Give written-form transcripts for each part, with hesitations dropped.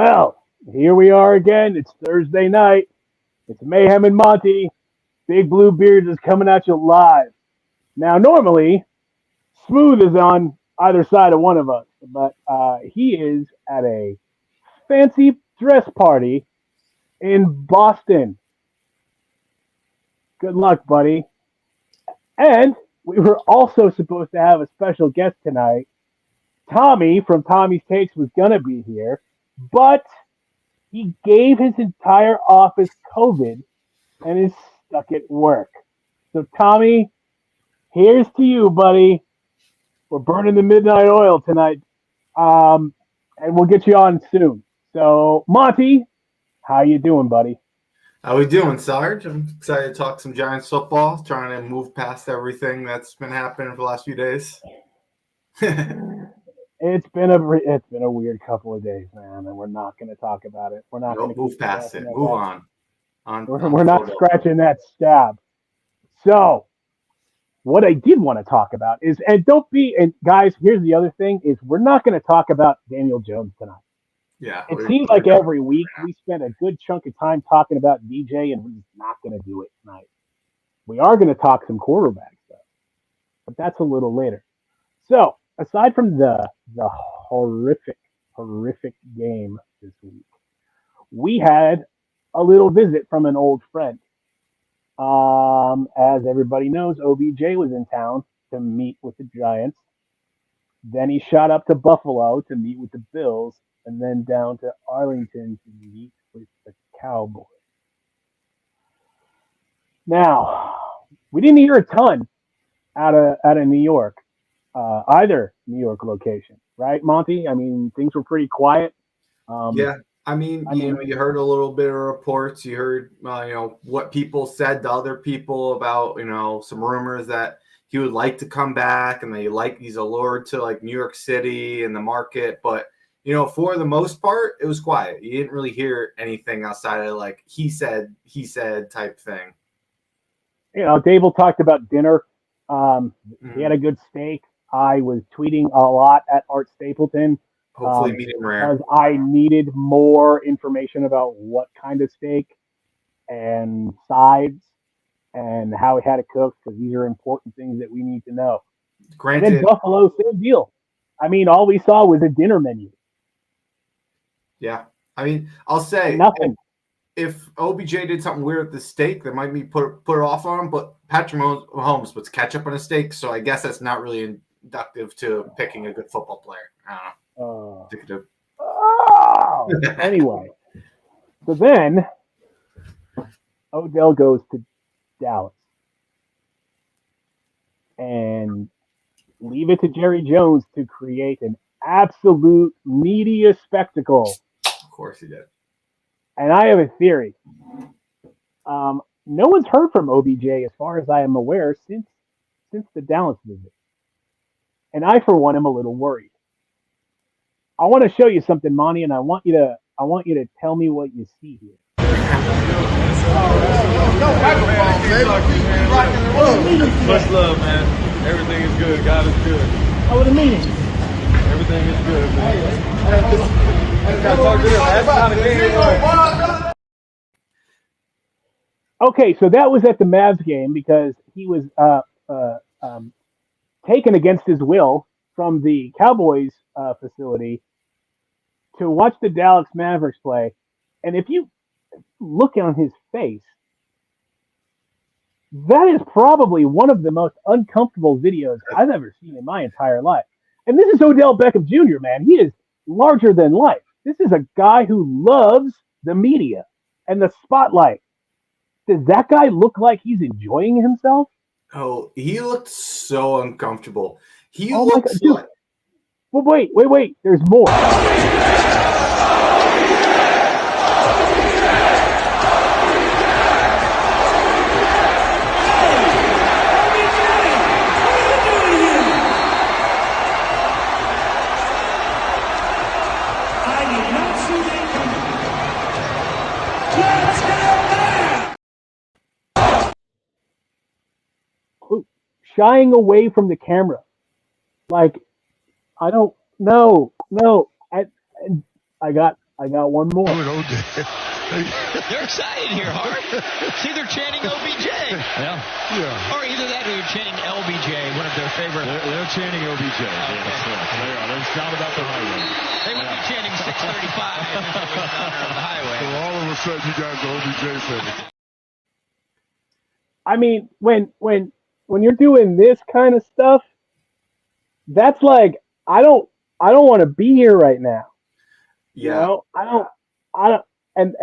Well, here we are again. It's Thursday night. It's Mayhem and Monty. Big Blue Beard is coming at you live. Now, normally, Smooth is on either side of one of us, but he is at a fancy dress party in Boston. Good luck, buddy. And we were also supposed to have a special guest tonight. Tommy from Tommy's Takes was going to be here, but he gave his entire office COVID and is stuck at work. So, Tommy, here's to you, buddy. We're burning the midnight oil tonight, and we'll get you on soon. So, Monty, how you doing, buddy? How we doing, Sarge? I'm excited to talk some Giants football, trying to move past everything that's been happening for the last few days. It's been a weird couple of days, man, and we're not going to talk about it. We're not going to move past it. Move on. We're not scratching that scab. So, what I did want to talk about is, and guys, here's the other thing, is we're not going to talk about Daniel Jones tonight. Yeah. It seems like every week we spend a good chunk of time talking about DJ, and we're not going to do it tonight. We are going to talk some quarterback stuff, but that's a little later. So, aside from the horrific game this week, we had a little visit from an old friend. As everybody knows, OBJ was in town to meet with the Giants. Then he shot up to Buffalo to meet with the Bills, and then down to Arlington to meet with the Cowboys. Now, we didn't hear a ton out of New York, either New York location, right, Monty? I mean, things were pretty quiet. Yeah. You heard a little bit of reports. You heard, what people said to other people about, some rumors that he would like to come back and he's allured to like New York City and the market. But, for the most part, it was quiet. You didn't really hear anything outside of like he said type thing. Dable talked about dinner. He had a good steak. I was tweeting a lot at Art Stapleton. Hopefully medium rare. Because I needed more information about what kind of steak and sides and how it had it cooked, because these are important things that we need to know. Granted, and then Buffalo, same deal. I mean, all we saw was a dinner menu. Yeah. I mean, I'll say nothing. If OBJ did something weird with the steak, that might be put it off on him, but Patrick Mahomes puts ketchup on a steak, so I guess that's not really inductive to picking a good football player. I don't know. Anyway, so then Odell goes to Dallas and leave it to Jerry Jones to create an absolute media spectacle. Of course he did. And I have a theory. No one's heard from OBJ, as far as I am aware, since the Dallas visit. And I, for one, am a little worried. I want to show you something, Monty, and I want you to tell me what you see here. Much love, man. Everything is good. God is good. How are the meetings? Everything is good, man. Okay, so that was at the Mavs game because he was taken against his will from the Cowboys facility to watch the Dallas Mavericks play. And if you look on his face, that is probably one of the most uncomfortable videos I've ever seen in my entire life. And this is Odell Beckham Jr., man. He is larger than life. This is a guy who loves the media and the spotlight. Does that guy look like he's enjoying himself? Oh, he looked so uncomfortable. Oh my God, dude. Well, wait. There's more. Shying away from the camera. Like, I don't know. I got I got one more. They're excited here, Hart. See, they're chanting OBJ. Yeah. Or either that or you're chanting LBJ, one of their favorite. They're chanting OBJ. Okay. Yes. They are. They're down about the highway. They would be chanting 635 if it was in honor of the highway. So all of a sudden, you guys are OBJ fans. I mean, when you're doing this kind of stuff, that's like I don't want to be here right now. Yeah. You know, I don't, and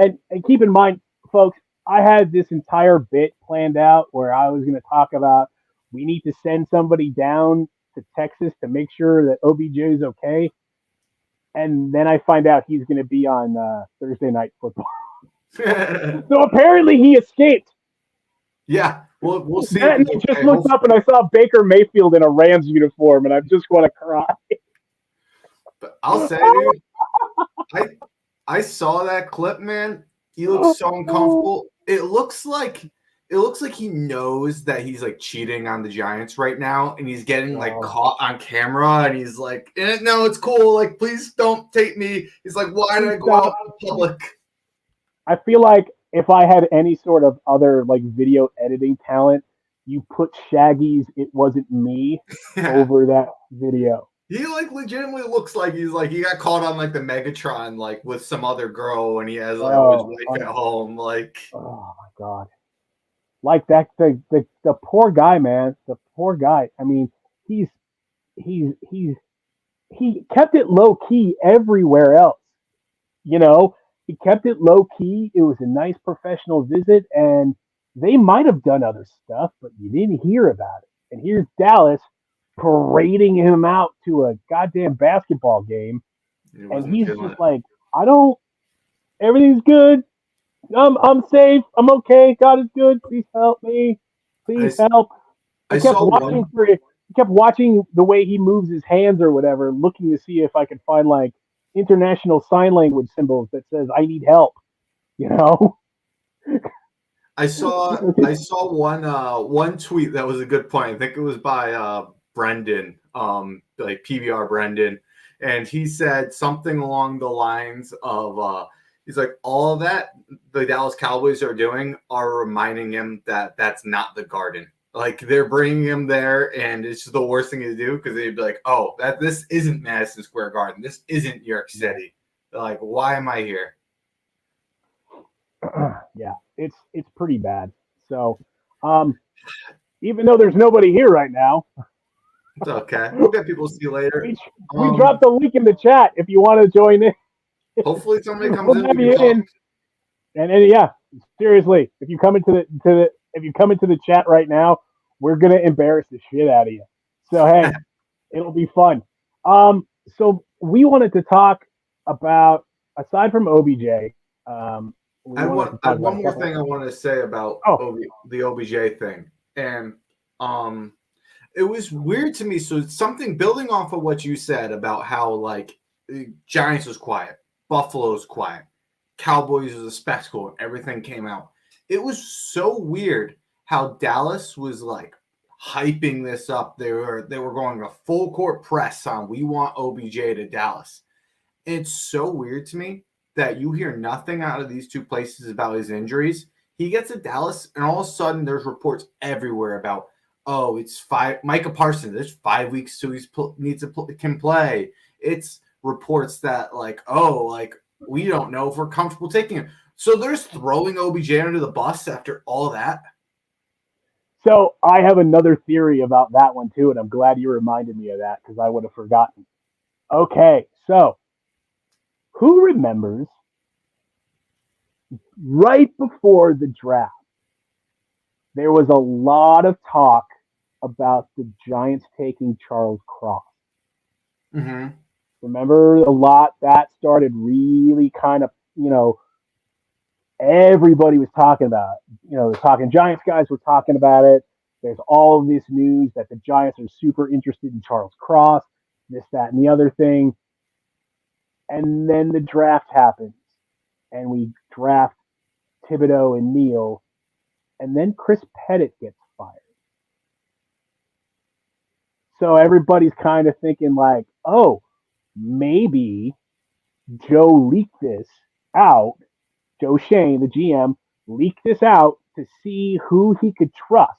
keep in mind, folks, I had this entire bit planned out where I was going to talk about we need to send somebody down to Texas to make sure that OBJ is okay, and then I find out he's going to be on Thursday Night Football. So apparently he escaped. Yeah, we'll see. And I just looked up and I saw Baker Mayfield in a Rams uniform, and I just want to cry. But I'll say, dude, I saw that clip, man. He looks so uncomfortable. It looks like he knows that he's like cheating on the Giants right now, and he's getting like caught on camera, and he's like, "No, it's cool. Like, please don't take me." He's like, "Why did I go out in public?" I feel like if I had any sort of other like video editing talent, you put Shaggy's "It Wasn't Me" over that video. He like legitimately looks like he got caught on like the Megatron like with some other girl and he has like his wife at home. Like, oh my god, like that the poor guy, man, the poor guy. I mean, he kept it low key everywhere else. You know, he kept it low key. It was a nice professional visit, and they might have done other stuff, but you didn't hear about it. And here's Dallas parading him out to a goddamn basketball game, and he's just like, everything's good. I'm safe. I'm okay. God is good. Please help me. Please help. I kept watching the way he moves his hands or whatever, looking to see if I could find like international sign language symbols that says I need help. You know. I saw one tweet that was a good point. I think it was by Brendan, like PBR Brendan, and he said something along the lines of he's like, all of that the Dallas Cowboys are doing are reminding him that that's not the Garden. Like, they're bringing him there, and it's just the worst thing to do because they'd be like, oh, this isn't Madison Square Garden. This isn't New York City. They're like, why am I here? Yeah, it's pretty bad. So, even though there's nobody here right now, it's okay. We'll get people to see you later. We dropped the link in the chat if you want to join in. Hopefully somebody comes in. And then, yeah, seriously, if you come into the chat right now, we're gonna embarrass the shit out of you. So hey, it'll be fun. So we wanted to talk about, aside from OBJ, I have one more thing I want to say about the OBJ thing, and it was weird to me. So it's something building off of what you said about how like Giants was quiet, Buffalo's quiet, Cowboys was a spectacle, and everything came out. It was so weird how Dallas was like hyping this up. They were going a full court press on we want OBJ to Dallas. And it's so weird to me that you hear nothing out of these two places about his injuries. He gets to Dallas, and all of a sudden there's reports everywhere about, oh, it's Micah Parsons, there's 5 weeks till he can play. It's reports that like, oh, like we don't know if we're comfortable taking him. So they're just throwing OBJ under the bus after all that. So I have another theory about that one too, and I'm glad you reminded me of that because I would have forgotten. Okay, so who remembers right before the draft, there was a lot of talk about the Giants taking Charles Cross. Mm-hmm. Remember a lot that started really kind of, everybody was talking about it. The Talking Giants guys were talking about it. There's all of this news that the Giants are super interested in Charles Cross, this, that, and the other thing. And then the draft happens, and we draft Thibodeau and Neal, and then Chris Pettit gets fired. So everybody's kind of thinking like, oh, maybe Joe leaked this out. Joe Shane, the GM, leaked this out to see who he could trust.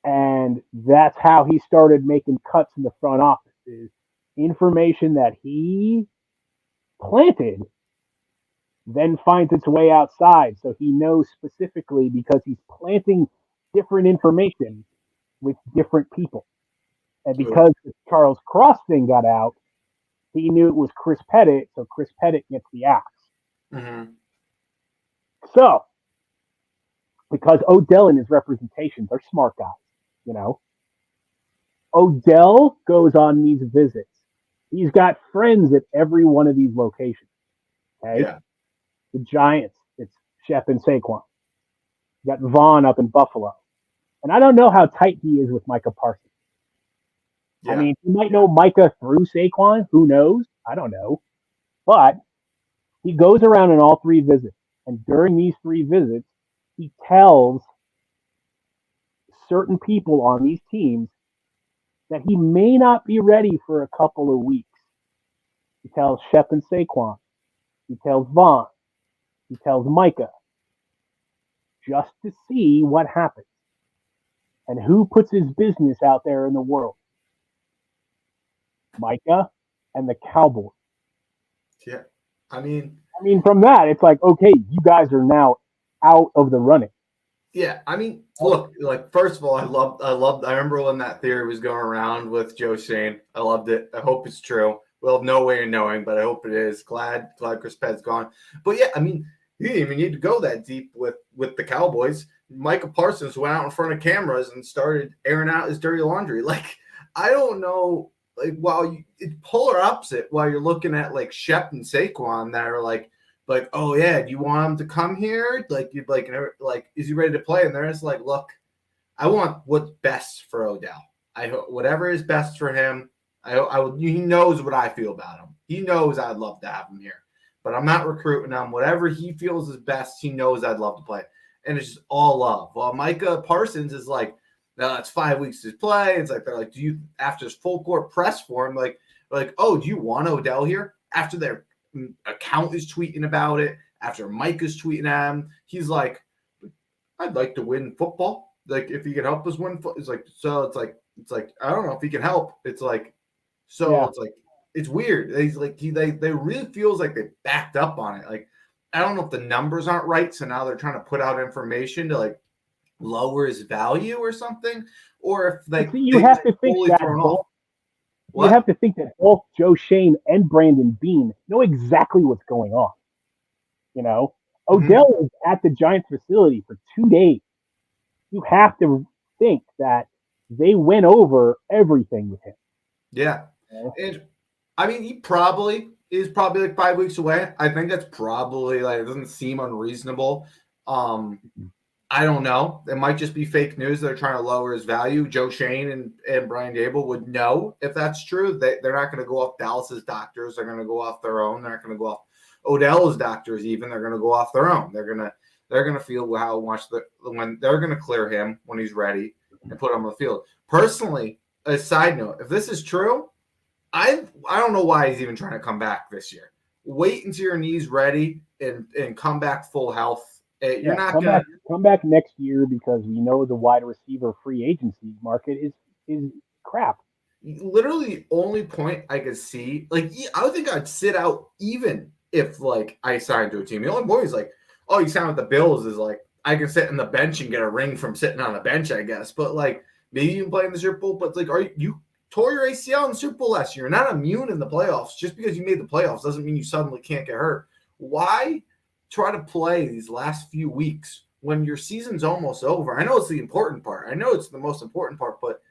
And that's how he started making cuts in the front office. Is information that he planted then finds its way outside. So he knows specifically because he's planting different information with different people. And because the Charles Cross thing got out, he knew it was Chris Pettit, so Chris Pettit gets the axe. Mm-hmm. So, because Odell and his representations are smart guys, Odell goes on these visits. He's got friends at every one of these locations. Okay? Yeah. The Giants, it's Shep and Saquon. You got Vaughn up in Buffalo. And I don't know how tight he is with Micah Parsons. Yeah. I mean, you might know Micah through Saquon. Who knows? I don't know. But he goes around in all 3 visits. And during these 3 visits, he tells certain people on these teams that he may not be ready for a couple of weeks. He tells Shep and Saquon. He tells Vaughn. He tells Micah. Just to see what happens. And who puts his business out there in the world? Micah and the Cowboys. Yeah. I mean, from that, it's like, okay, you guys are now out of the running. Yeah, I mean, look, like first of all, I remember when that theory was going around with Joe Shane. I loved it. I hope it's true. We'll have no way of knowing, but I hope it is. Glad Chris Pett's gone. But yeah, I mean, you didn't even need to go that deep with the Cowboys. Micah Parsons went out in front of cameras and started airing out his dirty laundry. Like, I don't know, like it's polar opposite while you're looking at like Shep and Saquon that are like, oh yeah, do you want him to come here? Like, you'd like, is he ready to play? And they're just like, look, I want what's best for Odell. I hope whatever is best for him. He knows what I feel about him. He knows I'd love to have him here, but I'm not recruiting him. Whatever he feels is best, he knows I'd love to play. And it's just all love. Well, Micah Parsons is like, no, it's 5 weeks to play. It's like, they're like, do you, after this full court press for him, like, oh, do you want Odell here? After their account is tweeting about it, after Micah's tweeting at him, he's like, I'd like to win football. Like, if he could help us win, it's like, I don't know if he can help. It's like, so yeah. It's like, it's weird. He's like, they really feels like they backed up on it. Like, I don't know if the numbers aren't right. So now they're trying to put out information to like lower his value or something, or if like you have to think that you have to think that both Joe Shane and Brandon Beane know exactly what's going on. Odell is at the Giants facility for 2 days. You have to think that they went over everything with him. Yeah. And I mean, he probably is like 5 weeks away. I think that's probably like, it doesn't seem unreasonable. I don't know. It might just be fake news. They're trying to lower his value. Joe Shane and Brian Dable would know if that's true. They're not going to go off Dallas's doctors. They're going to go off their own. They're not going to go off Odell's doctors even. They're going to go off their own. They're going to feel how much when they're going to clear him when he's ready and put him on the field. Personally, a side note, if this is true, I don't know why he's even trying to come back this year. Wait until your knee's ready and come back full health. You're not going to come back next year because we know the wide receiver free agency market is crap. Literally, the only point I could see, like, I would think I'd sit out even if like I signed to a team. The only point is like, oh, you signed with the Bills is like I can sit on the bench and get a ring from sitting on the bench, I guess. But like maybe you can play in the Super Bowl, but it's like, you tore your ACL in the Super Bowl last year? You're not immune in the playoffs. Just because you made the playoffs doesn't mean you suddenly can't get hurt. Why try to play these last few weeks when your season's almost over? I know it's the important part. I know it's the most important part, but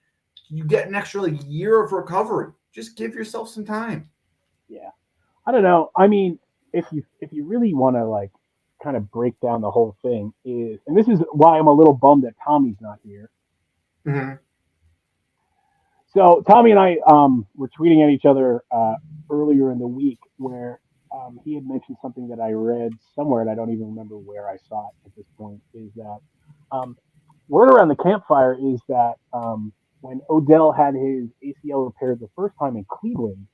you get an extra year of recovery. Just give yourself some time. Yeah. I don't know. I mean, if you really want to like kind of break down the whole thing and this is why I'm a little bummed that Tommy's not here. Mm-hmm. So Tommy and I were tweeting at each other earlier in the week where he had mentioned something that I read somewhere, and I don't even remember where I saw it at this point, is that word around the campfire is that when Odell had his ACL repaired the first time in Cleveland,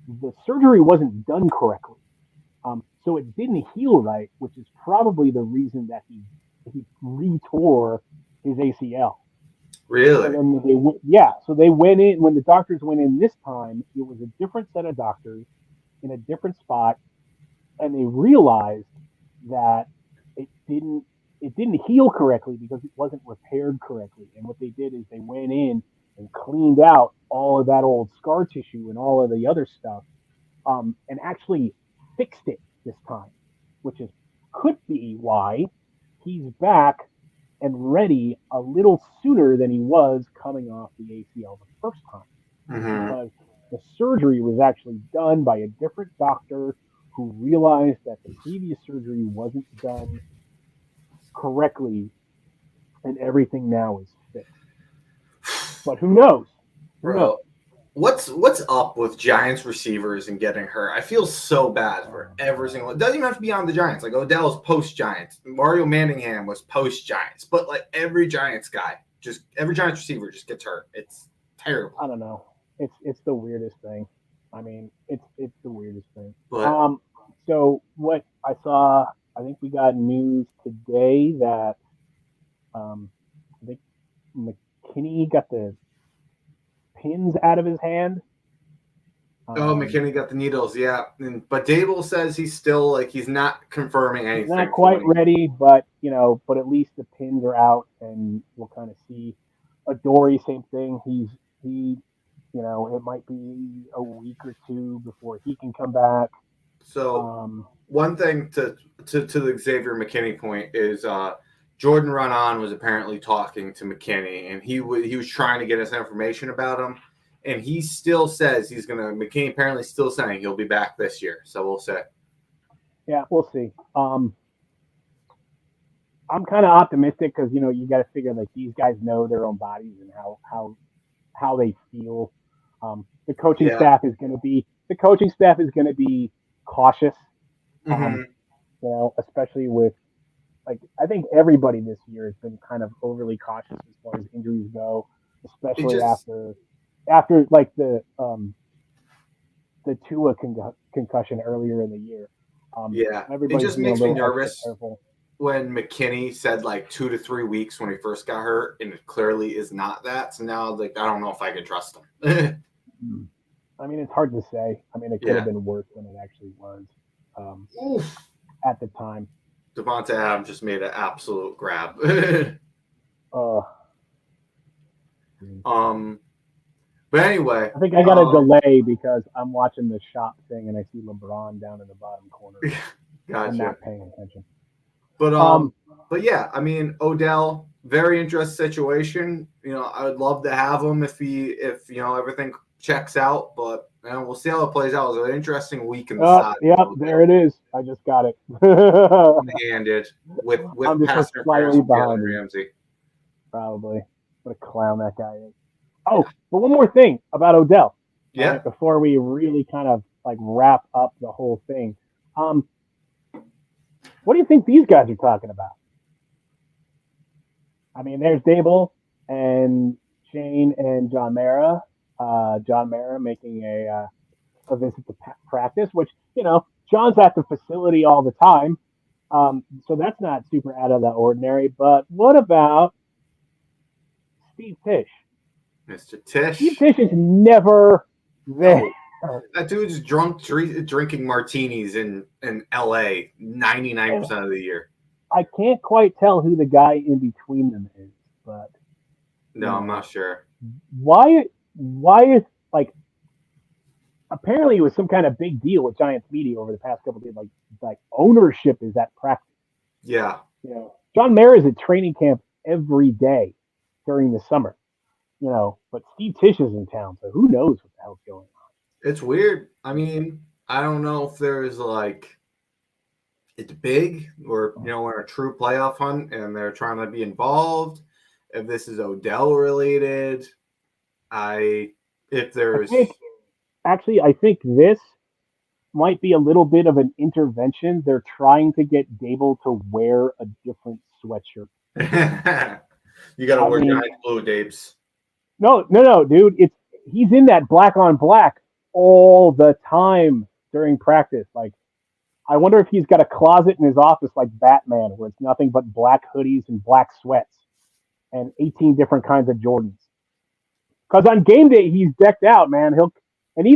the surgery wasn't done correctly. So it didn't heal right, which is probably the reason that he retore his ACL. So Really? then so they went in when the doctors went in this time. It was a different set of doctors in a different spot, and they realized that it didn't it didn't heal correctly because it wasn't repaired correctly. And what they did is they went in and cleaned out all of that old scar tissue and all of the other stuff, and actually fixed it this time, which is could be why he's back and ready a little sooner than he was coming off the ACL the first time, Mm-hmm. because the surgery was actually done by a different doctor who realized that the previous surgery wasn't done correctly, and everything now is fixed. But who knows? Who knows? Bro, what's up with Giants receivers and getting hurt? I feel so bad for every single. It doesn't even have to be on the Giants. Like Odell's post Giants, Mario Manningham was post Giants, but like every Giants guy, just every Giants receiver just gets hurt. It's terrible. I don't know. It's the weirdest thing. I mean, it's the weirdest thing. But So what I saw, I think we got news today that I think McKinney got the pins out of his hand. McKinney got the needles, yeah. But Dable says he's still like he's not confirming anything. He's not quite ready, but but at least the pins are out, and we'll kind of see. Adoree, same thing. It might be a week or two before he can come back. So one thing to the Xavier McKinney point is Jordan Run-On was apparently talking to McKinney, and he was trying to get us information about him, and he still says he's gonna. McKinney apparently still saying he'll be back this year, so we'll see. Yeah, we'll see. I'm kind of optimistic because you got to figure like these guys know their own bodies and how they feel. The coaching staff is going to be cautious. Especially with I think everybody this year has been kind of overly cautious as far as injuries go, especially after like the Tua concussion earlier in the year. It just makes me nervous when McKinney said like 2 to 3 weeks when he first got hurt, and it clearly is not that. So now I don't know if I could trust him. I mean, it's hard to say. I mean, it could have been worse than it actually was at the time. Devonta Adams just made an absolute grab. But anyway, I think I got a delay because I'm watching the shop thing and I see LeBron down in the bottom corner. Gotcha. I'm not paying attention. But yeah, I mean, Odell, very interesting situation. I would love to have him if everything checks out, but we'll see how it plays out. It was an interesting week in the side. Yeah, there it is. I just got it. Handed with I'm just slightly behind Ramsey. Probably. What a clown that guy is. Oh, but one more thing about Odell. Yeah. Before we really kind of wrap up the whole thing. What do you think these guys are talking about? I mean, there's Dable and Shane and John Mara. John Mara making a visit to practice, which, John's at the facility all the time. So that's not super out of the ordinary. But what about Steve Tisch? Mr. Tisch. Steve Tisch is never there. That dude's drinking martinis in LA 99% of the year. I can't quite tell who the guy in between them is, but no, I'm not sure. Why is apparently it was some kind of big deal with Giants media over the past couple of days. Like ownership is at practice. Yeah. John Mara is at training camp every day during the summer. But Steve Tisch is in town, so who knows what the hell's going on. It's weird. I mean, I don't know if there's it's big or, we're a true playoff hunt and they're trying to be involved. If this is Odell related, I think this might be a little bit of an intervention. They're trying to get Dable to wear a different sweatshirt. You got to wear Giants blue, Dabes. No, dude. He's in that black on black all the time during practice. Like, I wonder if he's got a closet in his office like Batman, where it's nothing but black hoodies and black sweats and 18 different kinds of Jordans. Because on game day he's decked out, man. And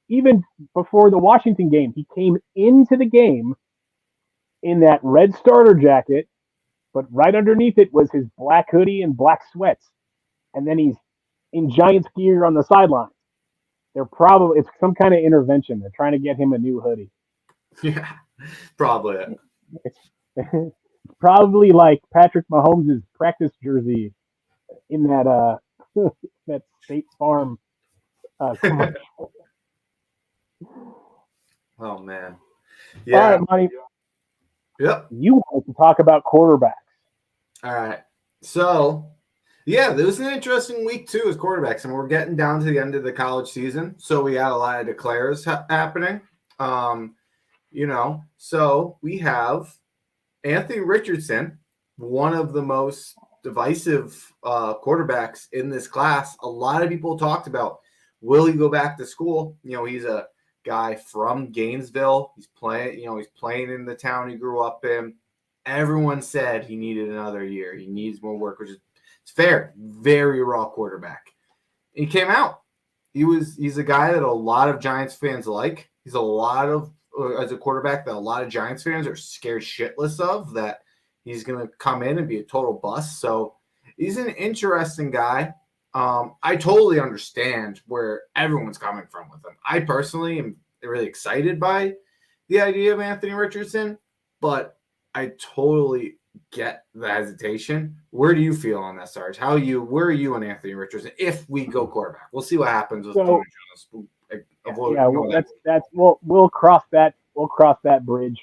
even before the Washington game, he came into the game in that red starter jacket, but right underneath it was his black hoodie and black sweats. And then he's in Giants gear on the sideline. It's some kind of intervention. They're trying to get him a new hoodie. Yeah, probably. It's probably like Patrick Mahomes' practice jersey in that that State Farm commercial. Oh man. Yeah. All right, Monty. Yep. You want to talk about quarterbacks. All right. So, yeah, there was an interesting week too as quarterbacks, and we're getting down to the end of the college season, so we had a lot of declares happening. So we have Anthony Richardson, one of the most divisive quarterbacks in this class. A lot of people talked about, will he go back to school? He's a guy from Gainesville. He's playing in the town he grew up in. Everyone said he needed another year. He needs more work, which is fair. Very raw quarterback. He came out. He's a guy that a lot of Giants fans like. He's as a quarterback that a lot of Giants fans are scared shitless of, that he's going to come in and be a total bust. So he's an interesting guy. I totally understand where everyone's coming from with him. I personally am really excited by the idea of Anthony Richardson, but I totally get the hesitation. Where do you feel on that, Sarge? Where are you on Anthony Richardson if we go quarterback? We'll see what happens with Tony Jones. We'll cross that bridge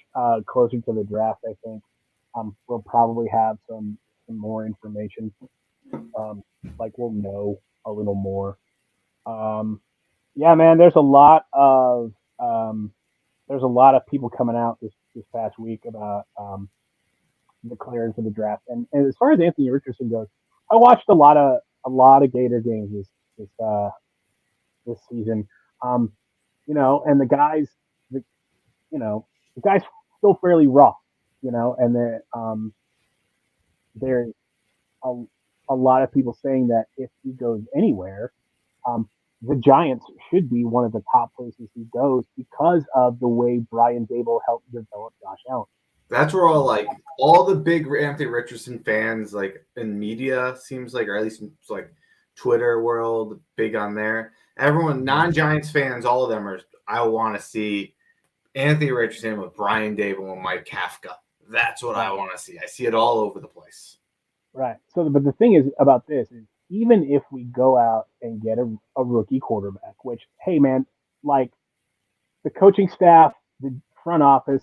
closer to the draft. I think we'll probably have some more information. We'll know a little more. Yeah, man. There's a lot of people coming out this past week about declaring for the draft. And as far as Anthony Richardson goes, I watched a lot of Gator games this season. And the guy's still fairly raw, and there's a lot of people saying that if he goes anywhere, the Giants should be one of the top places he goes because of the way Brian Dable helped develop Josh Allen. That's where all the big Anthony Richardson fans, like in media, seems like, or at least like Twitter world, big on there. Everyone, non-Giants fans, all of them are. I want to see Anthony Richardson with Brian Dable and Mike Kafka. That's what I want to see. I see it all over the place. Right. So, but the thing is about this is, even if we go out and get a rookie quarterback, which, hey, man, like the coaching staff, the front office,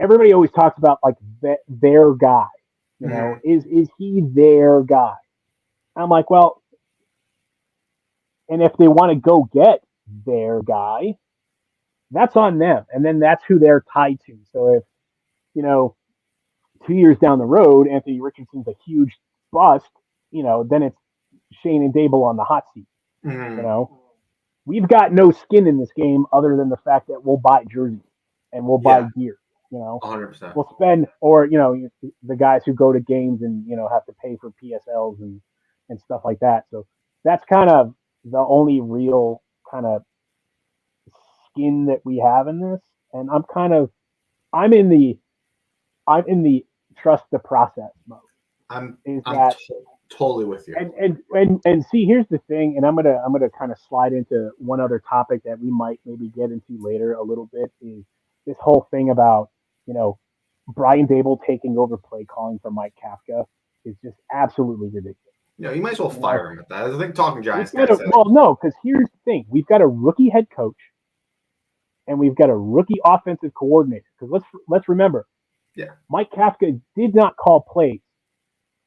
everybody always talks about like their guy. Is he their guy? I'm like, well. And if they want to go get their guy, that's on them. And then that's who they're tied to. So if, 2 years down the road, Anthony Richardson's a huge bust, then it's Shane and Dable on the hot seat. Mm-hmm. We've got no skin in this game other than the fact that we'll buy jerseys and we'll buy gear, 100%. We'll spend, or, the guys who go to games and, have to pay for PSLs and stuff like that. So that's kind of the only real kind of skin that we have in this. And I'm in the trust the process mode. I'm totally with you. And see, here's the thing, and I'm gonna kind of slide into one other topic that we might maybe get into later a little bit, is this whole thing about, Brian Dable taking over play calling for Mike Kafka is just absolutely ridiculous. You might as well fire him at that. I think Talking Giants. No, because here's the thing: we've got a rookie head coach, and we've got a rookie offensive coordinator. Because let's remember, Mike Kafka did not call plays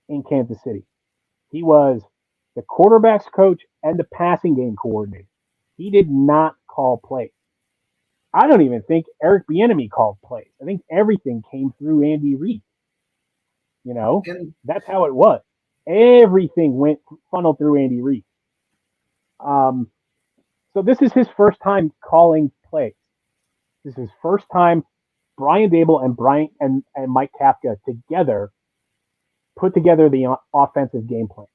in Kansas City. He was the quarterback's coach and the passing game coordinator. He did not call plays. I don't even think Eric Bieniemy called plays. I think everything came through Andy Reid. And that's how it was. Everything went funneled through Andy Reid. So this is his first time calling plays. This is his first time Brian Dable and Mike Kafka together put together the offensive game plan,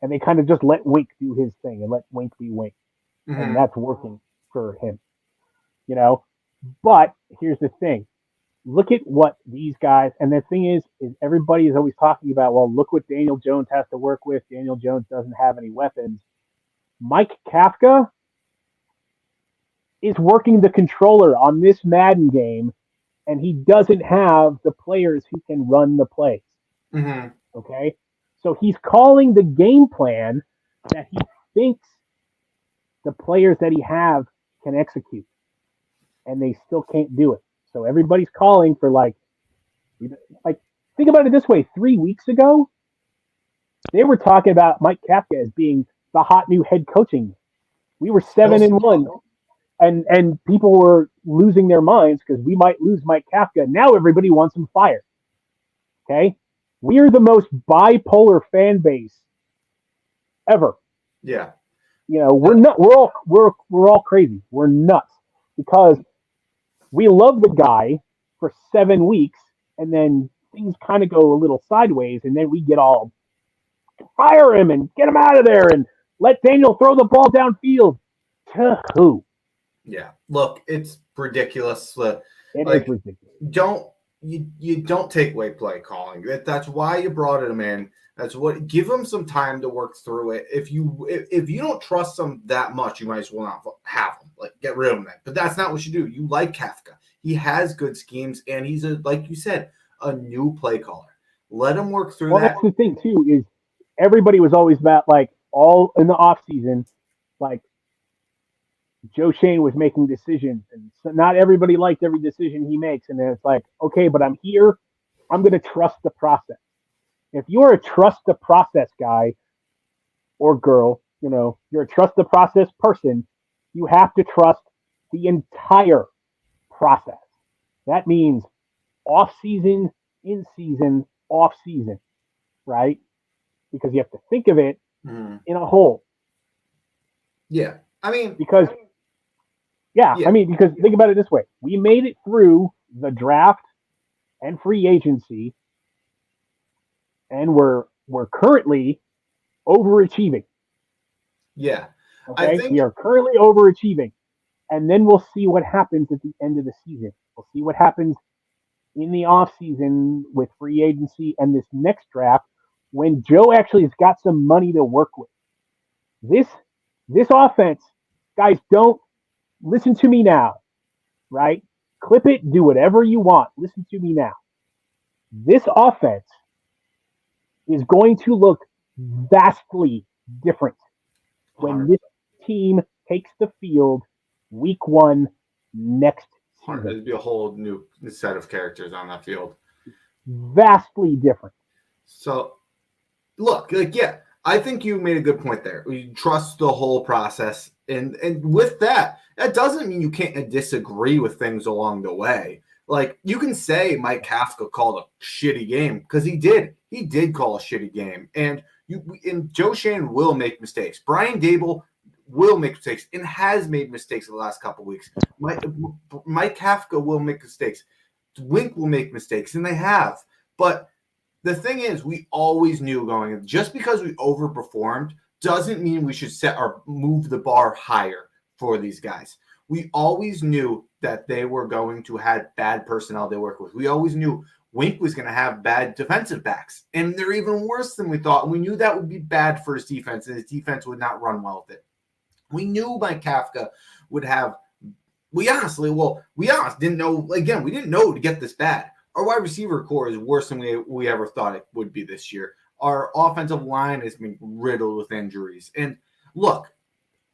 and they kind of just let Wink do his thing and let Wink be Wink. Mm-hmm. And that's working for him, But here's the thing. Look at what these guys, and the thing is everybody is always talking about, well, look what Daniel Jones has to work with. Daniel Jones doesn't have any weapons. Mike Kafka is working the controller on this Madden game, and he doesn't have the players who can run the plays. Mm-hmm. Okay? So he's calling the game plan that he thinks the players that he have can execute, and they still can't do it. So everybody's calling for think about it this way. 3 weeks ago, they were talking about Mike Kafka as being the hot new head coaching. We were 7-1, and people were losing their minds because we might lose Mike Kafka. Now everybody wants him fired. Okay, we are the most bipolar fan base ever. Yeah, we're not. We're all crazy. We're nuts because we love the guy for 7 weeks, and then things kind of go a little sideways, and then we get all fire him and get him out of there and let Daniel throw the ball downfield. To who? Yeah. Look, it's ridiculous. It is ridiculous. You don't take away play calling. That's why you brought him in. That's what. Give him some time to work through it. If you don't trust him that much, you might as well not have him. Get rid of him. But that's not what you do. You like Kafka. He has good schemes, and he's like you said, a new play caller. Let him work through that. Well, that's the thing too. Is everybody was always about all in the off season, Joe Shane was making decisions, and so not everybody liked every decision he makes. And then it's okay, but I'm here. I'm going to trust the process. If you're a trust the process guy or girl, you're a trust the process person, you have to trust the entire process. That means off season, in season, off season, right? Because you have to think of it in a whole. Yeah. Because think about it this way. We made it through the draft and free agency, and we're currently overachieving. Yeah. Okay? We are currently overachieving. And then we'll see what happens at the end of the season. We'll see what happens in the offseason with free agency and this next draft when Joe actually has got some money to work with. This offense, guys, don't listen to me now, right? Clip it, do whatever you want. Listen to me now. This offense is going to look vastly different when this team takes the field week 1 next season. There'd be a whole new set of characters on that field. Vastly different. So, look, I think you made a good point there. You trust the whole process. And with that doesn't mean you can't disagree with things along the way. You can say Mike Kafka called a shitty game because he did. He did call a shitty game. And Joe Shane will make mistakes. Brian Dable will make mistakes and has made mistakes in the last couple of weeks. Mike Kafka will make mistakes. Wink will make mistakes, and they have. But the thing is, we always knew going in, just because we overperformed doesn't mean we should set or move the bar higher for these guys. We always knew that they were going to have bad personnel they work with. We always knew Wink was going to have bad defensive backs, and they're even worse than we thought. And we knew that would be bad for his defense, and his defense would not run well with it. We knew Mike Kafka would have. We honestly didn't know. Again, we didn't know to get this bad. Our wide receiver core is worse than we ever thought it would be this year. Our offensive line has been riddled with injuries. And look,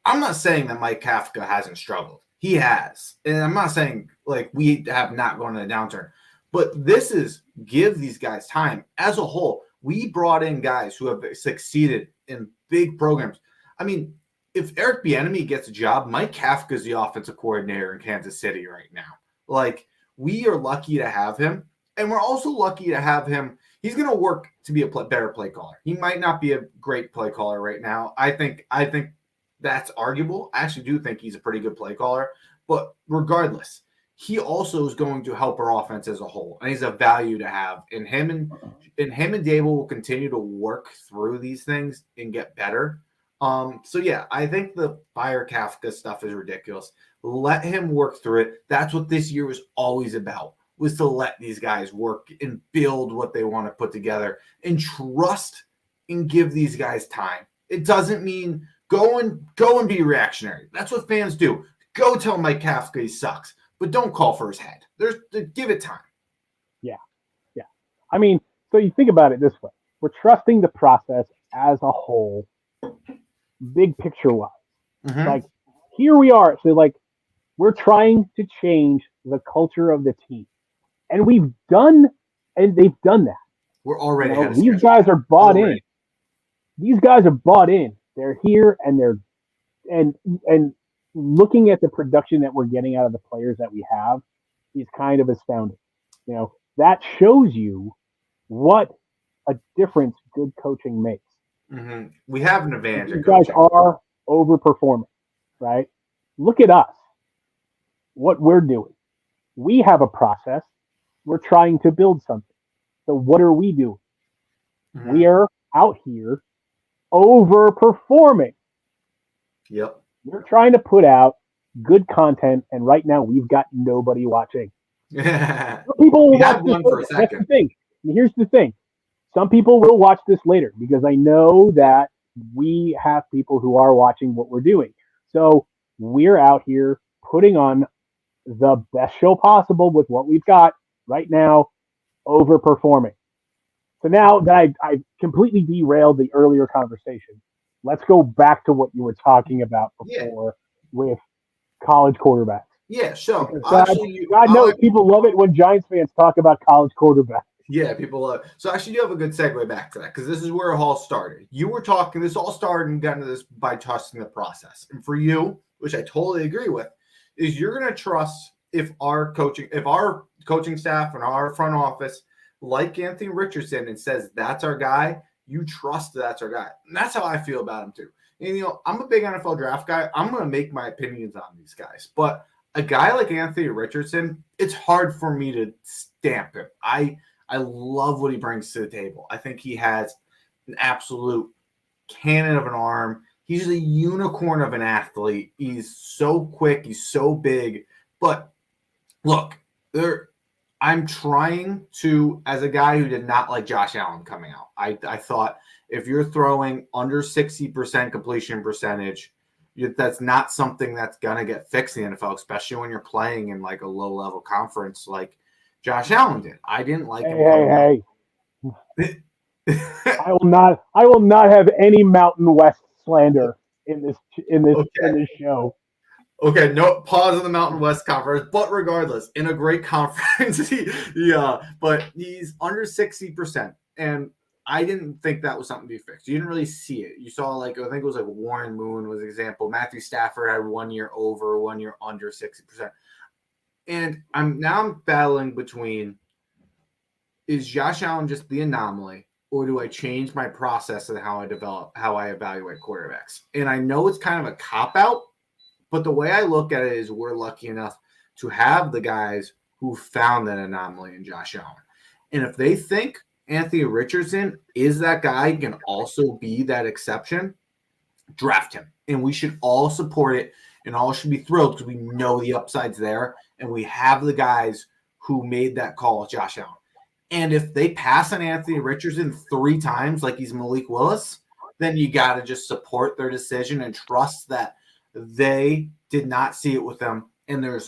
I'm not saying that Mike Kafka hasn't struggled. He has. And I'm not saying we have not gone on a downturn. But this is give these guys time. As a whole, we brought in guys who have succeeded in big programs. If Eric Bieniemy gets a job, Mike Kafka is the offensive coordinator in Kansas City right now. We are lucky to have him. And we're also lucky to have him. He's going to work to be a better play caller. He might not be a great play caller right now. I think that's arguable. I actually do think he's a pretty good play caller. But regardless, he also is going to help our offense as a whole, and he's a value to have. And him and Dable will continue to work through these things and get better. So yeah, I think the fire Kafka stuff is ridiculous. Let him work through it. That's what this year was always about, was to let these guys work and build what they want to put together and trust and give these guys time. It doesn't mean go and be reactionary. That's what fans do. Go tell Mike Kafka he sucks, but don't call for his head. Give it time. Yeah. I mean, so you think about it this way. We're trusting the process as a whole, big picture wise. Mm-hmm. Like, here we are. So, like, we're trying to change the culture of the team. And they've done that. We're already ahead of these schedule. guys are bought in. These guys are bought in. They're here, and they're and looking at the production that we're getting out of the players that we have is kind of astounding. That shows you what a difference good coaching makes. Mm-hmm. We have an advantage. You guys are overperforming, right? Look at us. What we're doing. We have a process. We're trying to build something. So what are we doing? Mm-hmm. We are out here overperforming. Yep. We're trying to put out good content, and right now we've got nobody watching. People will watch this for a second. That's the thing. And here's the thing. Some people will watch this later because I know that we have people who are watching what we're doing. So we're out here putting on the best show possible with what we've got right now, overperforming. So now that I've completely derailed the earlier conversation, let's go back to what you were talking about before with college quarterbacks. Yeah, sure. God knows people love it when Giants fans talk about college quarterbacks. Yeah, people love it. So actually, you have a good segue back to that because this is where it all started. You were talking, this all started and got into this by trusting the process. And for you, which I totally agree with, is you're going to trust if our coaching staff and our front office like Anthony Richardson and says that's our guy, you trust that's our guy. And that's how I feel about him too. And I'm a big NFL draft guy. I'm going to make my opinions on these guys. But a guy like Anthony Richardson, it's hard for me to stamp him. I love what he brings to the table. I think he has an absolute cannon of an arm. He's a unicorn of an athlete. He's so quick. He's so big. But look, I'm trying to, as a guy who did not like Josh Allen coming out, I thought if you're throwing under 60% completion percentage, that's not something that's going to get fixed in the NFL, especially when you're playing in like a low-level conference like Josh Allen did. I didn't like him. Hey. I will not have any Mountain West slander in this show. Okay, no pause on the Mountain West Conference, but regardless, in a great conference, but he's under 60%, and I didn't think that was something to be fixed. You didn't really see it. You saw I think it was Warren Moon was an example. Matthew Stafford had 1 year over, 1 year under 60%. And I'm battling between, is Josh Allen just the anomaly, or do I change my process and how I evaluate quarterbacks? And I know it's kind of a cop-out, but the way I look at it is we're lucky enough to have the guys who found that anomaly in Josh Allen. And if they think Anthony Richardson is that guy, can also be that exception, draft him. And we should all support it and all should be thrilled because we know the upside's there and we have the guys who made that call with Josh Allen. And if they pass on Anthony Richardson 3 times like he's Malik Willis, then you got to just support their decision and trust that they did not see it with them. And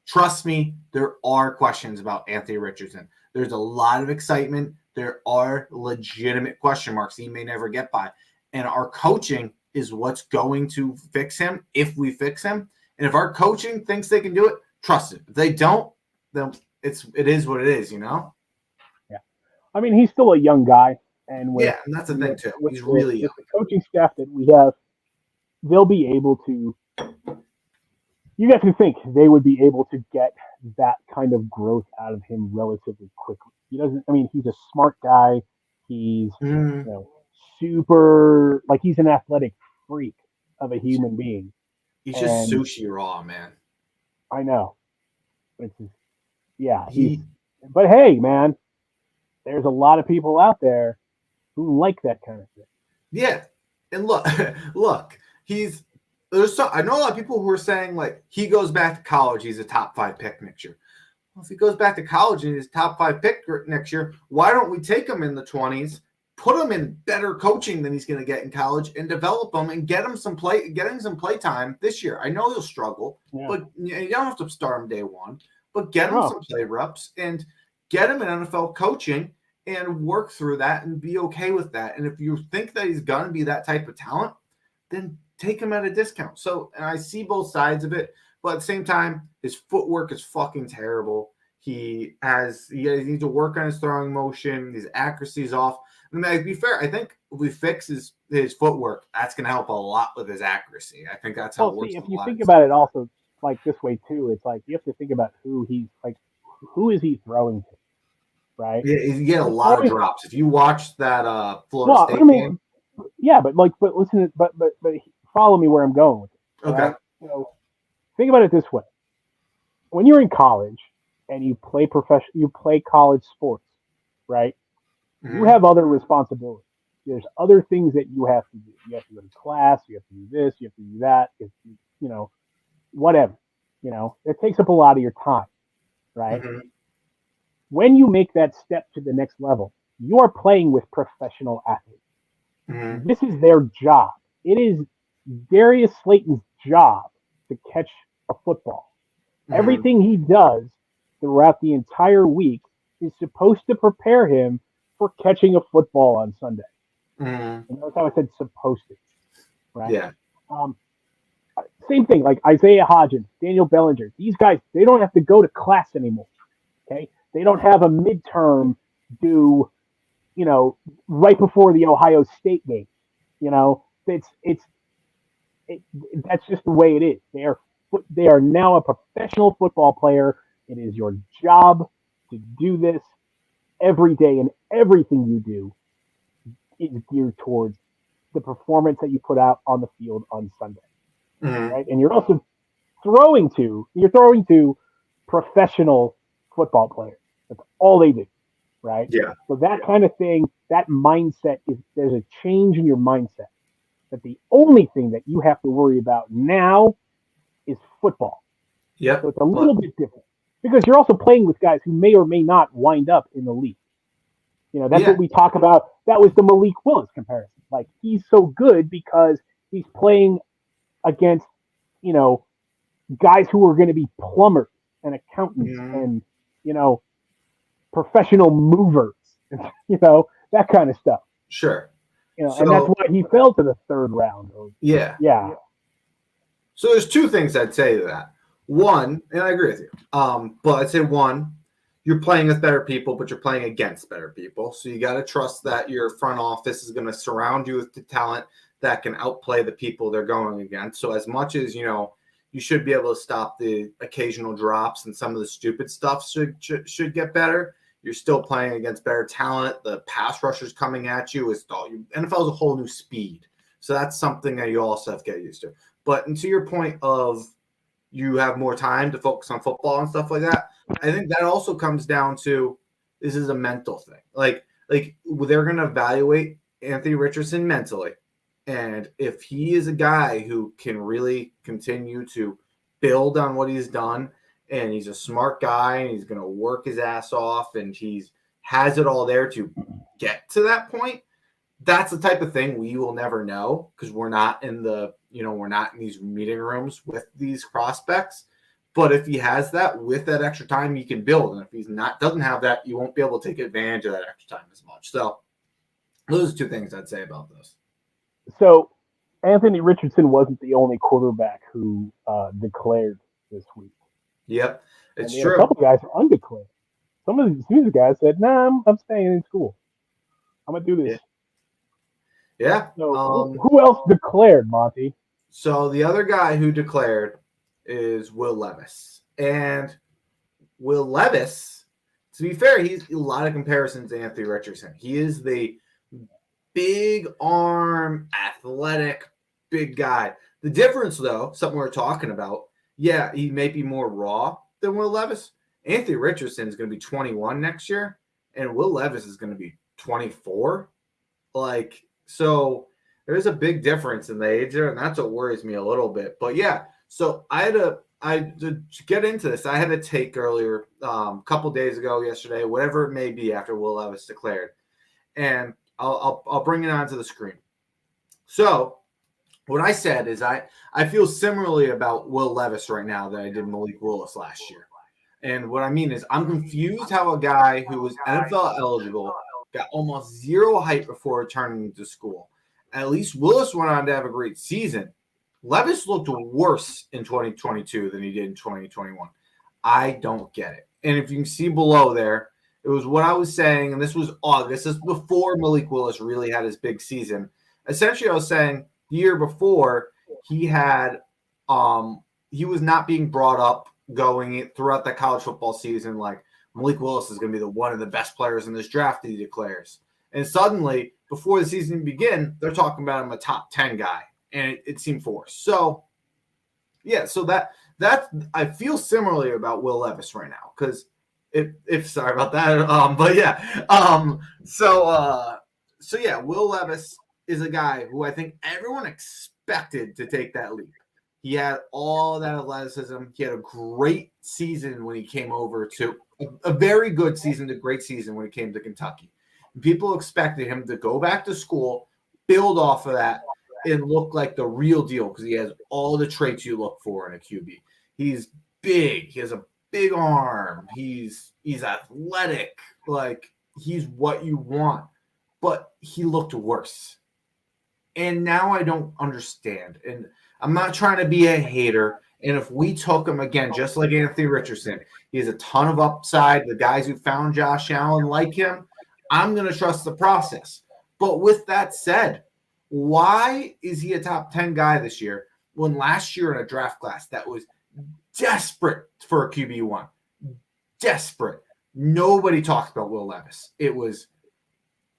trust me, there are questions about Anthony Richardson. There's a lot of excitement. There are legitimate question marks he may never get by. And our coaching is what's going to fix him if we fix him. And if our coaching thinks they can do it, trust it. If they don't, then it is what it is, Yeah. I mean, he's still a young guy. And and that's the thing too. He's really young. With the coaching staff that we have, they'll be able to – you have to think they would be able to get that kind of growth out of him relatively quickly. He's a smart guy. He's super – he's an athletic freak. of a human being. He's just And sushi raw, man. I know. It's just, yeah, but hey, man, there's a lot of people out there who like that kind of thing. Yeah. And look, look, I know a lot of people who are saying like he goes back to college, he's a top 5 pick next year. Well, if he goes back to college and he's top 5 pick next year, why don't we take him in the 20s, put him in better coaching than he's going to get in college, and develop him and get him some play time this year? I know he'll struggle, but you don't have to start him day one. But get him some play reps and get him in NFL coaching and work through that and be okay with that. And if you think that he's going to be that type of talent, then take him at a discount. So, and I see both sides of it, but at the same time, his footwork is fucking terrible. He needs to work on his throwing motion. His accuracy is off. I mean, to be fair, I think if we fix his footwork, that's going to help a lot with his accuracy. I think that's how it works. If you think about it also like this way too, it's like you have to think about who is he throwing to, right? Yeah, you get a lot of drops. If you watch that Florida State game. Yeah, but listen, but follow me where I'm going with it. Okay. Right? So think about it this way: when you're in college and you play college sports, right? Mm-hmm. You have other responsibilities. There's other things that you have to do. You have to go to class. You have to do this. You have to do that. Whatever. It takes up a lot of your time, right? Mm-hmm. When you make that step to the next level, you are playing with professional athletes. Mm-hmm. This is their job. It is Darius Slayton's job to catch a football. Mm-hmm. Everything he does throughout the entire week is supposed to prepare him for catching a football on Sunday. Mm-hmm. And notice how I said supposed to, right? Yeah. Same thing, like Isaiah Hodgins, Daniel Bellinger. These guys, they don't have to go to class anymore, okay? They don't have a midterm due, right before the Ohio State game. That's just the way it is. They are now a professional football player. It is your job to do this every day, and everything you do is geared towards the performance that you put out on the field on Sunday. Mm-hmm. Right? And you're also throwing to professional football players. That's all they do. Right? Yeah. So that kind of thing, that mindset there's a change in your mindset. That the only thing that you have to worry about now is football. Yeah. So it's a little bit different. Because you're also playing with guys who may or may not wind up in the league. That's what we talk about. That was the Malik Willis comparison. Like, he's so good because he's playing against, guys who are going to be plumbers and accountants and, professional movers, that kind of stuff. Sure. And that's why he fell to the third round. Yeah. So there's two things I'd say to that. One, and I agree with you, but I'd say one, you're playing with better people, but you're playing against better people. So you got to trust that your front office is going to surround you with the talent that can outplay the people they're going against. So as much as, you should be able to stop the occasional drops and some of the stupid stuff should get better. You're still playing against better talent. The pass rushers coming at you NFL is a whole new speed. So that's something that you also have to get used to. But and to your point of you have more time to focus on football and stuff like that, I think that also comes down to this is a mental thing. Like they're going to evaluate Anthony Richardson mentally. And if he is a guy who can really continue to build on what he's done, and he's a smart guy, and he's going to work his ass off, and he has it all there to get to that point, that's the type of thing we will never know because we're not in these meeting rooms with these prospects. But if he has that, with that extra time, he can build. And if he's doesn't have that, you won't be able to take advantage of that extra time as much. So those are two things I'd say about this. So Anthony Richardson wasn't the only quarterback who declared this week. Yep, it's true. A couple guys are undeclared. Some of these guys said, "Nah, I'm staying in school. I'm gonna do this." Yeah. So who else declared, Monty? So the other guy who declared is Will Levis. And Will Levis, to be fair, he's a lot of comparisons to Anthony Richardson. He is the big arm, athletic, big guy. The difference, though, something we're talking about, yeah, he may be more raw than Will Levis. Anthony Richardson is going to be 21 next year, and Will Levis is going to be 24. Like, so there's a big difference in the age there, and that's what worries me a little bit. But yeah, so to get into this, I had a take earlier, a couple days ago, yesterday, whatever it may be, after Will Levis declared, and I'll bring it onto the screen. So what I said is I feel similarly about Will Levis right now that I did Malik Willis last year. And what I mean is I'm confused how a guy who was NFL eligible got almost zero hype before returning to school. At least Willis went on to have a great season. Levis looked worse in 2022 than he did in 2021. I don't get it. And if you can see below there, it was what I was saying, and this was August. This is before Malik Willis really had his big season. Essentially, I was saying the year before he had he was not being brought up going throughout that college football season like Malik Willis is going to be one of the best players in this draft that he declares. And suddenly, before the season begins, they're talking about him a top 10 guy, and it seemed forced. So, yeah, so that I feel similarly about Will Levis right now because if sorry about that, but yeah, so yeah, Will Levis is a guy who I think everyone expected to take that leap. He had all that athleticism. He had a great season when he came over to a very good season, a great season when he came to Kentucky. And people expected him to go back to school, build off of that, and look like the real deal because he has all the traits you look for in a QB. He's big. He has a big arm. He's athletic. Like, he's what you want. But he looked worse. And now I don't understand. And I'm not trying to be a hater. And if we took him again, just like Anthony Richardson, he has a ton of upside. The guys who found Josh Allen like him. I'm going to trust the process. But with that said, why is he a top 10 guy this year when last year in a draft class that was desperate for a QB1? Desperate. Nobody talked about Will Levis. It was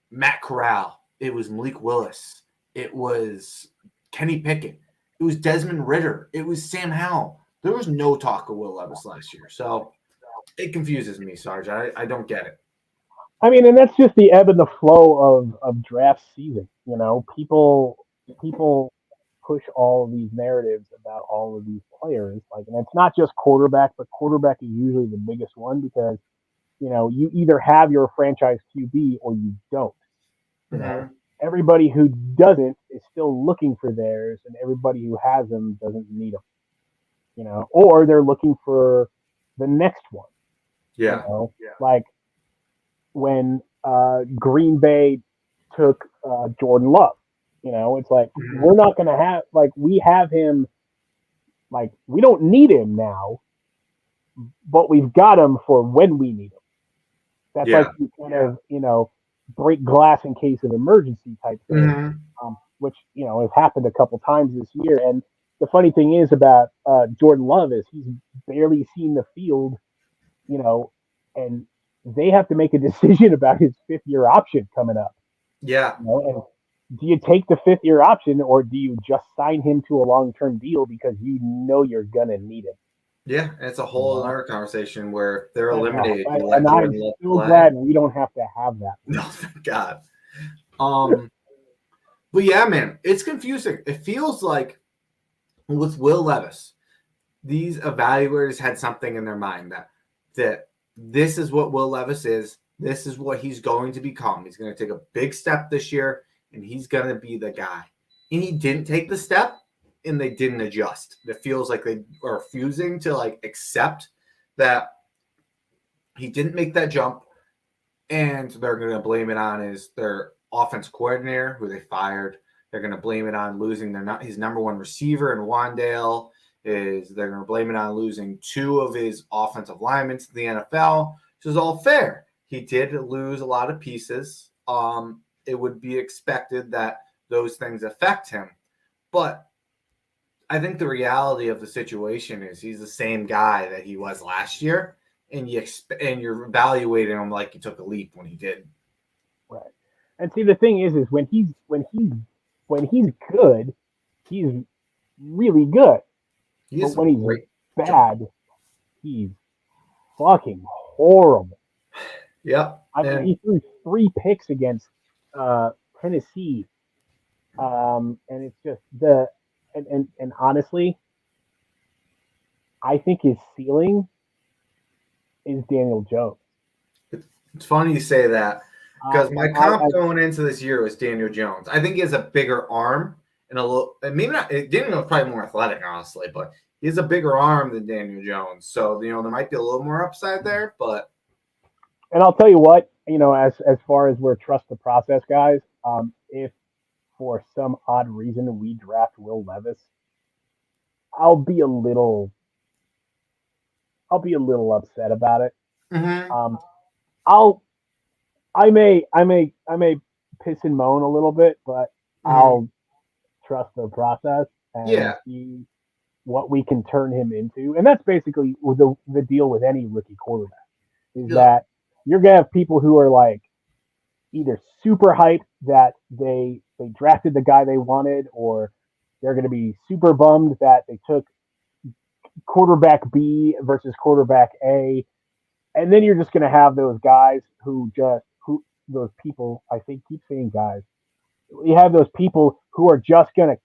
Matt Corral. It was Malik Willis. It was Kenny Pickett. It was Desmond Ridder. It was Sam Howell. There was no talk of Will Levis last year. So it confuses me, Sarge. I don't get it. I mean, and that's just the ebb and the flow of draft season. You know, people push all of these narratives about all of these players. Like, and it's not just quarterback, but quarterback is usually the biggest one because, you know, you either have your franchise QB or you don't. You know, everybody who doesn't is still looking for theirs, and everybody who has them doesn't need them. You know, or they're looking for the next one. Yeah. You know? Yeah. Like when Green Bay took Jordan Love. You know, it's like we're not going to have we have him. Like, we don't need him now, but we've got him for when we need him. That's like you kind of, you know, break glass in case of emergency type thing, which, you know, has happened a couple times this year. And the funny thing is about Jordan Love is he's barely seen the field, you know, and they have to make a decision about his fifth-year option coming up. Yeah. You know, and do you take the fifth-year option or do you just sign him to a long-term deal because you know you're going to need him? Yeah, it's a whole other conversation where they're eliminated. And I'm so glad we don't have to have that. No, thank God. But yeah, man, it's confusing. It feels like with Will Levis, these evaluators had something in their mind that this is what Will Levis is. This is what he's going to become. He's going to take a big step this year, and he's going to be the guy. And he didn't take the step, and they didn't adjust. It feels like they are refusing to accept that he didn't make that jump, and they're going to blame it on their offense coordinator, who they fired. They're going to blame it on losing his number one receiver in Wandale. They're going to blame it on losing two of his offensive linemen to the NFL, which is all fair. He did lose a lot of pieces. It would be expected that those things affect him. But I think the reality of the situation is he's the same guy that he was last year, and you're evaluating him like he took a leap when he did. Right. And see, the thing is when he's good, he's really good. He But is when he's great. bad, he's fucking horrible. Yep. I mean, he threw 3 picks against Tennessee, and it's just and honestly, I think his ceiling is Daniel Jones. It's funny you say that because my And comp going into this year was Daniel Jones. I think he has a bigger arm and maybe not. Daniel Jones probably more athletic, honestly, but he has a bigger arm than Daniel Jones. So there might be a little more upside there, but. And I'll tell you what, as far as we're trust the process guys, if for some odd reason we draft Will Levis, I'll be a little upset about it. Mm-hmm. I'll I may piss and moan a little bit, but I'll trust the process and see what we can turn him into. And that's basically the deal with any rookie quarterback is that you're gonna have people who are like either super hyped that they drafted the guy they wanted, or they're gonna be super bummed that they took quarterback B versus quarterback A. And then you're just going to have those guys those people, I think, keep saying guys. You have those people who are just going to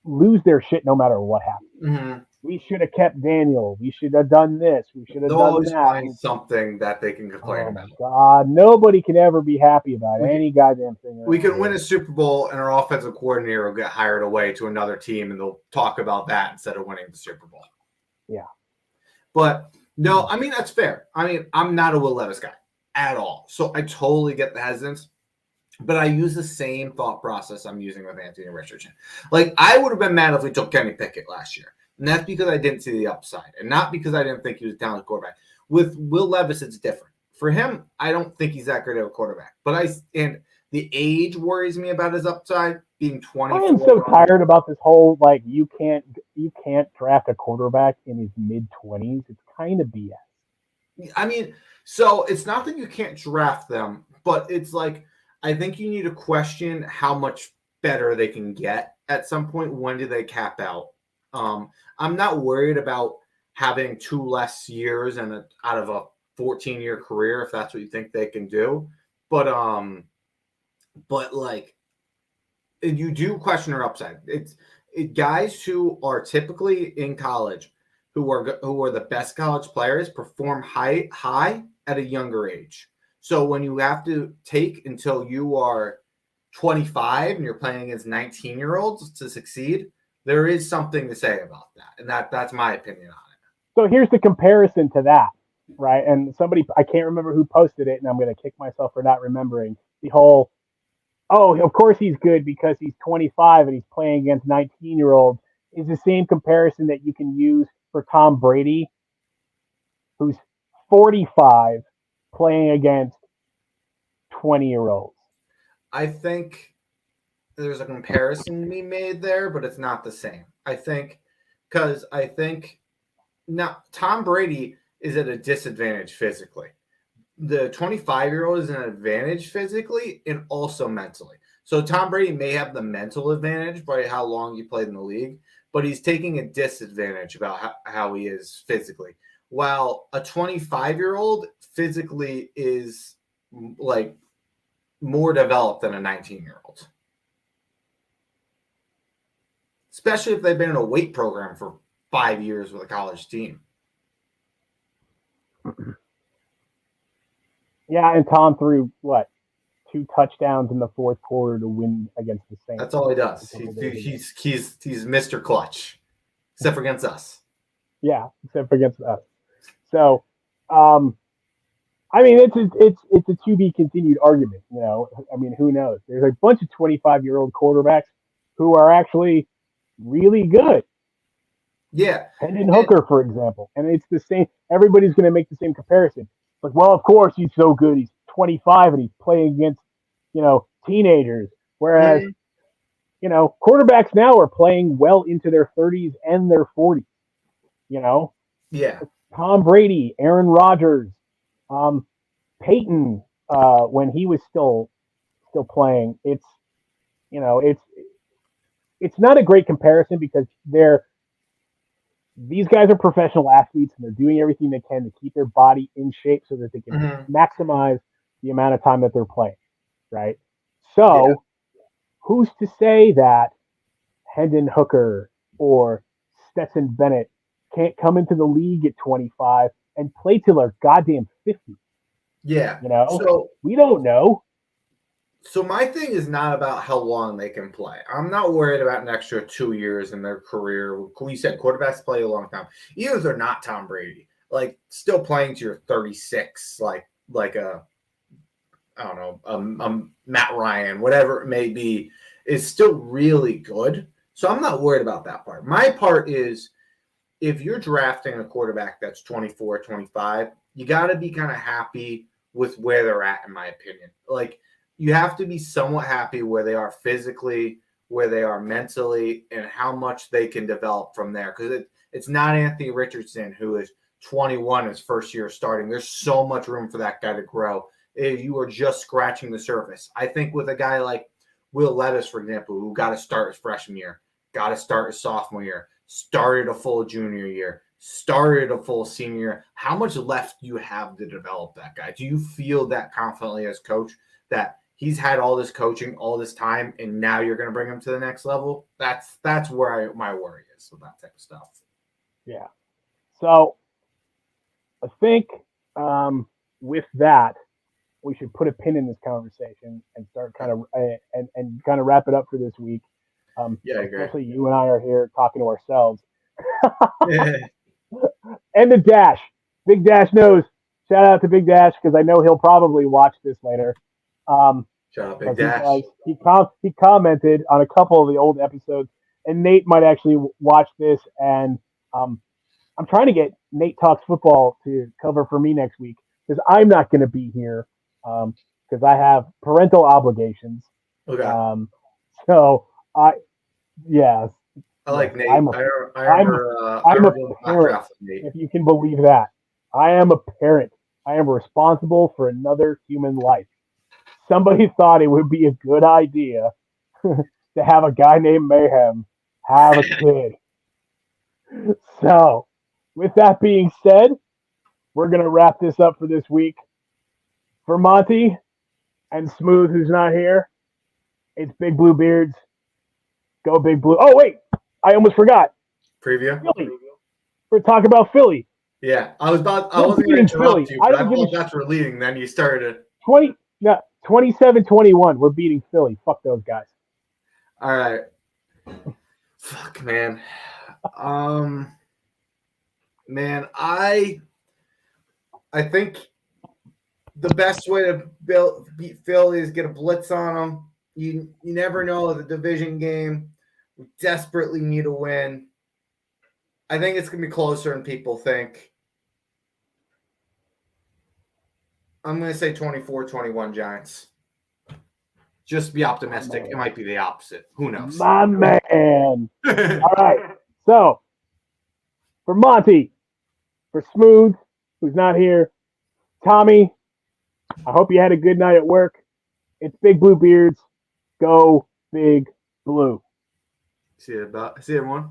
lose their shit no matter what happens. Mm-hmm. We should have kept Daniel. We should have done this. We should have They'll done always that. find something that they can complain oh my about. God, nobody can ever be happy about any goddamn thing. We can win a Super Bowl and our offensive coordinator will get hired away to another team and they'll talk about that instead of winning the Super Bowl. Yeah. But no, I mean, that's fair. I mean, I'm not a Will Levis guy at all. So I totally get the hesitance. But I use the same thought process I'm using with Anthony Richardson. Like, I would have been mad if we took Kenny Pickett last year. And that's because I didn't see the upside. And not because I didn't think he was a talented quarterback. With Will Levis, it's different. For him, I don't think he's that great of a quarterback. And the age worries me about his upside being 24. I am so tired about this whole, like, you can't draft a quarterback in his mid-20s. It's kind of BS. I mean, so it's not that you can't draft them, but it's like, I think you need to question how much better they can get at some point. When do they cap out? I'm not worried about having 2 less years and out of a 14-year career, if that's what you think they can do. But like, you do question their upside. It's guys who are typically in college, who are the best college players, perform high at a younger age. So when you have to take until you are 25 and you're playing against 19-year-olds to succeed, there is something to say about that. And that's my opinion on it. So here's the comparison to that, right? And I can't remember who posted it, and I'm going to kick myself for not remembering the whole, oh, of course he's good because he's 25 and he's playing against 19-year-olds, is the same comparison that you can use for Tom Brady, who's 45 playing against 20-year-olds. I think there's a comparison to be made there, but it's not the same. I think now Tom Brady is at a disadvantage physically. The 25-year-old is an advantage physically and also mentally. So Tom Brady may have the mental advantage by how long he played in the league, but he's taking a disadvantage about how he is physically. While a 25-year-old physically is like more developed than a 19-year-old. Especially if they've been in a weight program for 5 years with a college team. Yeah, and Tom threw, 2 touchdowns in the fourth quarter to win against the Saints. That's all he does. He's Mr. Clutch, except for against us. Yeah, except for against us. So, I mean, it's a to be continued argument. I mean, who knows? There's a bunch of 25-year-old quarterbacks who are actually really good. Yeah, Hendon Hooker, for example, and it's the same. Everybody's going to make the same comparison. Like, well, of course he's so good. He's 25 and he's playing against, teenagers. Whereas, quarterbacks now are playing well into their 30s and their 40s. Yeah. Tom Brady, Aaron Rodgers, Peyton, when he was still playing. It's it's not a great comparison because these guys are professional athletes and they're doing everything they can to keep their body in shape so that they can maximize the amount of time that they're playing, right? So, who's to say that Hendon Hooker or Stetson Bennett can't come into the league at 25 and play till they're goddamn 50? Yeah. You know, So we don't know. So my thing is not about how long they can play. I'm not worried about an extra 2 years in their career. We said quarterbacks play a long time, even if they're not Tom Brady. Like still playing to your 36, like a I don't know, Matt Ryan, whatever it may be, is still really good. So I'm not worried about that part. My part is if you're drafting a quarterback that's 24, 25, you got to be kind of happy with where they're at, in my opinion. Like, you have to be somewhat happy where they are physically, where they are mentally, and how much they can develop from there. Because it's not Anthony Richardson, who is 21, his first year starting. There's so much room for that guy to grow. You are just scratching the surface. I think with a guy like Will Levis, for example, who got to start his freshman year, got to start his sophomore year, started a full junior year, started a full senior year, how much left do you have to develop that guy? Do you feel that confidently as coach that he's had all this coaching, all this time, and now you're going to bring him to the next level? That's where my worry is with that type of stuff. Yeah. So I think with that, we should put a pin in this conversation and start kind of and kind of wrap it up for this week. Yeah, I agree. Especially you and I are here talking to ourselves. And the Dash. Big Dash knows. Shout out to Big Dash because I know he'll probably watch this later. Shout out Big Dash. He commented on a couple of the old episodes, and Nate might actually watch this. And I'm trying to get Nate Talks Football to cover for me next week because I'm not going to be here because I have parental obligations. Okay. So yeah. I like Nate. I'm a parent, if you can believe that. I am a parent. I am responsible for another human life. Somebody thought it would be a good idea to have a guy named Mayhem have a kid. So, with that being said, we're going to wrap this up for this week. For Monty and Smooth, who's not here, it's Big Blue Beards. Go Big Blue. Oh, wait. I almost forgot. Preview? Philly. We're talking about Philly. Yeah. I wasn't going to interrupt you, but I thought that's were leading. Then you started. 27-21. We're beating Philly. Fuck those guys. All right. Fuck, man. Man, I think the best way to beat Philly is get a blitz on them. You never know the division game. We desperately need a win. I think it's going to be closer than people think. I'm going to say 24-21 Giants. Just be optimistic. It might be the opposite. Who knows? My man. All right. So, for Monty, for Smooth, who's not here, Tommy, I hope you had a good night at work. It's Big Blue Beards. Go Big Blue. See you, everyone.